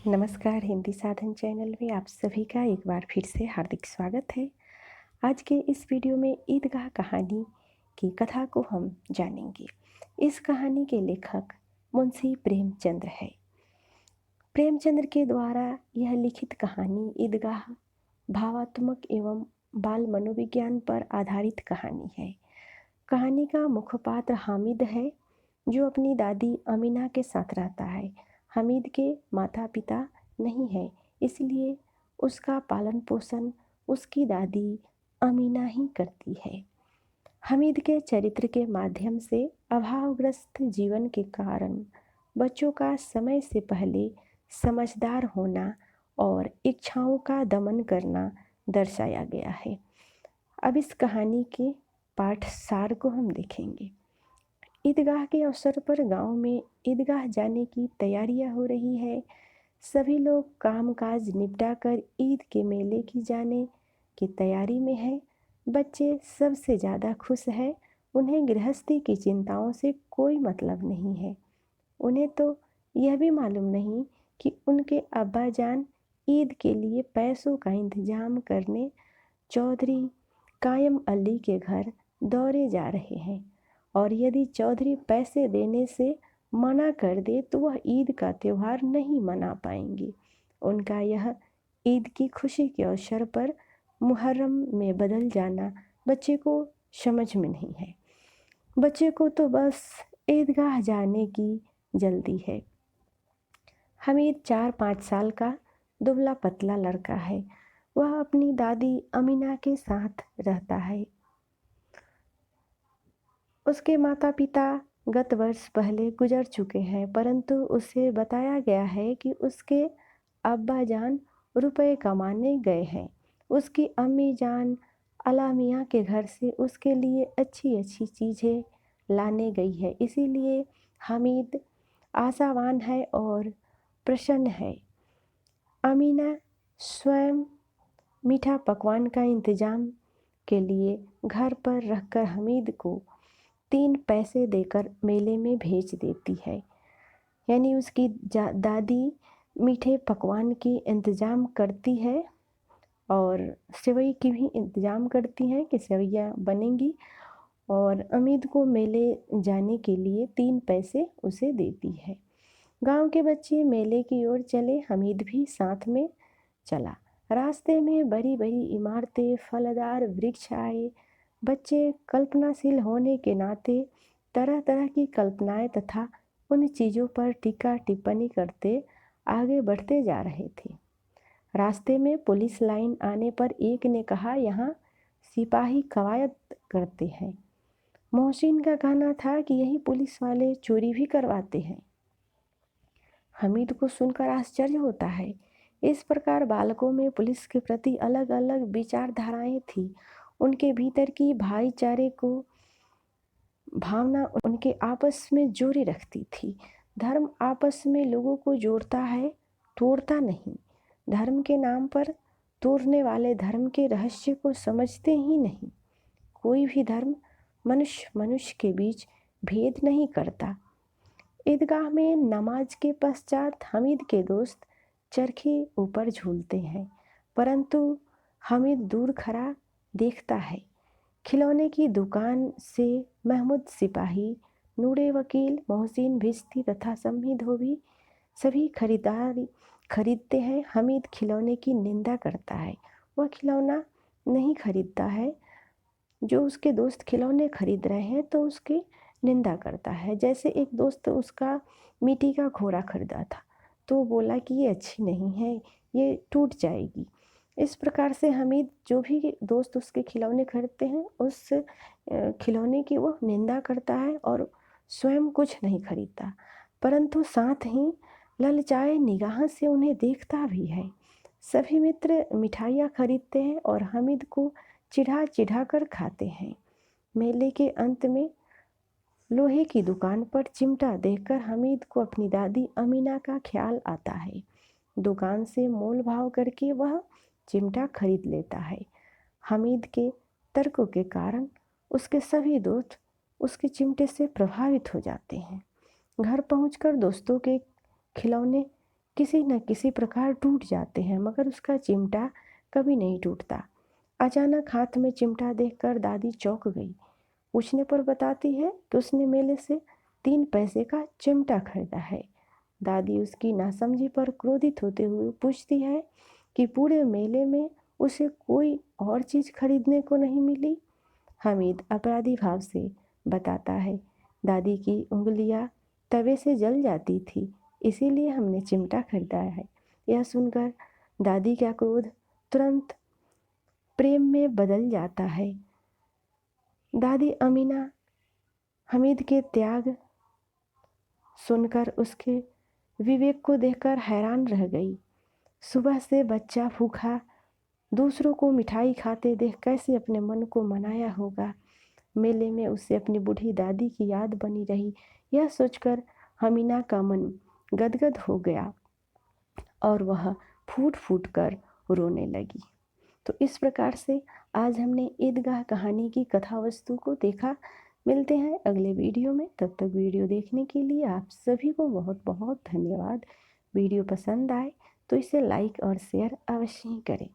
नमस्कार। हिंदी साधन चैनल में आप सभी का एक बार फिर से हार्दिक स्वागत है। आज के इस वीडियो में ईदगाह कहानी की कथा को हम जानेंगे। इस कहानी के लेखक मुंशी प्रेमचंद्र है। प्रेमचंद्र के द्वारा यह लिखित कहानी ईदगाह भावात्मक एवं बाल मनोविज्ञान पर आधारित कहानी है। कहानी का मुख्य पात्र हामिद है, जो अपनी दादी अमीना के साथ रहता है। हामिद के माता पिता नहीं है, इसलिए उसका पालन पोषण उसकी दादी अमीना ही करती है। हामिद के चरित्र के माध्यम से अभावग्रस्त जीवन के कारण बच्चों का समय से पहले समझदार होना और इच्छाओं का दमन करना दर्शाया गया है। अब इस कहानी के पाठ सार को हम देखेंगे। ईदगाह के अवसर पर गांव में ईदगाह जाने की तैयारियां हो रही है। सभी लोग कामकाज निपटाकर ईद के मेले की जाने की तैयारी में है। बच्चे सबसे ज़्यादा खुश हैं। उन्हें गृहस्थी की चिंताओं से कोई मतलब नहीं है। उन्हें तो यह भी मालूम नहीं कि उनके अब्बा जान ईद के लिए पैसों का इंतजाम करने चौधरी कायम अली के घर दौड़े जा रहे हैं, और यदि चौधरी पैसे देने से मना कर दे तो वह ईद का त्यौहार नहीं मना पाएंगे। उनका यह ईद की खुशी के अवसर पर मुहर्रम में बदल जाना बच्चे को समझ में नहीं है। बच्चे को तो बस ईदगाह जाने की जल्दी है। हामिद 4-5 साल का दुबला पतला लड़का है। वह अपनी दादी अमीना के साथ रहता है। उसके माता पिता गत वर्ष पहले गुजर चुके हैं, परंतु उसे बताया गया है कि उसके अब्बा जान रुपए कमाने गए हैं। उसकी अम्मी जान अलामिया के घर से उसके लिए अच्छी अच्छी चीज़ें लाने गई है। इसीलिए हामिद आशावान है और प्रसन्न है। अमीना स्वयं मीठा पकवान का इंतजाम के लिए घर पर रखकर हामिद को 3 पैसे देकर मेले में भेज देती है। यानी उसकी दादी मीठे पकवान की इंतज़ाम करती है और सेवई की भी इंतज़ाम करती हैं कि सेवइयाँ बनेंगी, और हामिद को मेले जाने के लिए 3 पैसे उसे देती है। गांव के बच्चे मेले की ओर चले, हामिद भी साथ में चला। रास्ते में बड़ी बड़ी इमारतें, फलदार वृक्ष आए। बच्चे कल्पनाशील होने के नाते तरह तरह की कल्पनाएं तथा उन चीज़ों पर टीका टिप्पणी करते आगे बढ़ते जा रहे थे। रास्ते में पुलिस लाइन आने पर एक ने कहा, यहाँ सिपाही कवायद करते हैं। मोहसिन का कहना था कि यही पुलिस वाले चोरी भी करवाते हैं। हामिद को सुनकर आश्चर्य होता है। इस प्रकार बालकों में पुलिस के प्रति अलग अलग विचारधाराएं थी। उनके भीतर की भाईचारे को भावना उनके आपस में जोड़े रखती थी। धर्म आपस में लोगों को जोड़ता है, तोड़ता नहीं। धर्म के नाम पर तोड़ने वाले धर्म के रहस्य को समझते ही नहीं। कोई भी धर्म मनुष्य मनुष्य के बीच भेद नहीं करता। ईदगाह में नमाज के पश्चात हामिद के दोस्त चरखे ऊपर झूलते हैं, परंतु हामिद दूर खड़ा देखता है। खिलौने की दुकान से महमूद सिपाही, नूरे वकील, मोहसिन भिश्ती तथा सम्मी धोबी सभी खरीदते हैं। हामिद खिलौने की निंदा करता है। वह खिलौना नहीं खरीदता है। जो उसके दोस्त खिलौने खरीद रहे हैं तो उसकी निंदा करता है। जैसे एक दोस्त उसका मिट्टी का घोड़ा खरीदा था तो बोला कि ये अच्छी नहीं है, ये टूट जाएगी। इस प्रकार से हामिद जो भी दोस्त उसके खिलौने खरीदते हैं उस खिलौने की वह निंदा करता है और स्वयं कुछ नहीं खरीदता, परंतु साथ ही ललचाए निगाह से उन्हें देखता भी है। सभी मित्र मिठाइयाँ खरीदते हैं और हामिद को चिढ़ा चिढ़ा कर खाते हैं। मेले के अंत में लोहे की दुकान पर चिमटा देखकर हामिद को अपनी दादी अमीना का ख्याल आता है। दुकान से मोल भाव करके वह चिमटा खरीद लेता है। हामिद के तर्कों के कारण उसके सभी दोस्त उसके चिमटे से प्रभावित हो जाते हैं। घर पहुंचकर दोस्तों के खिलौने किसी न किसी प्रकार टूट जाते हैं, मगर उसका चिमटा कभी नहीं टूटता। अचानक हाथ में चिमटा देखकर दादी चौंक गई। पूछने पर बताती है कि उसने मेले से 3 पैसे का चिमटा खरीदा है। दादी उसकी नासमझी पर क्रोधित होते हुए पूछती है कि पूरे मेले में उसे कोई और चीज़ खरीदने को नहीं मिली। हामिद अपराधी भाव से बताता है, दादी की उंगलियां तवे से जल जाती थी, इसीलिए हमने चिमटा खरीदा है। यह सुनकर दादी का क्रोध तुरंत प्रेम में बदल जाता है। दादी अमीना हमीद के त्याग सुनकर उसके विवेक को देखकर हैरान रह गई। सुबह से बच्चा भूखा दूसरों को मिठाई खाते देख कैसे अपने मन को मनाया होगा। मेले में उसे अपनी बूढ़ी दादी की याद बनी रही। यह सोचकर हमीना का मन गदगद हो गया और वह फूट फूट कर रोने लगी। तो इस प्रकार से आज हमने ईदगाह कहानी की कथा वस्तु को देखा। मिलते हैं अगले वीडियो में, तब तक वीडियो देखने के लिए आप सभी को बहुत बहुत धन्यवाद। वीडियो पसंद आए तो इसे लाइक और शेयर अवश्य ही करें।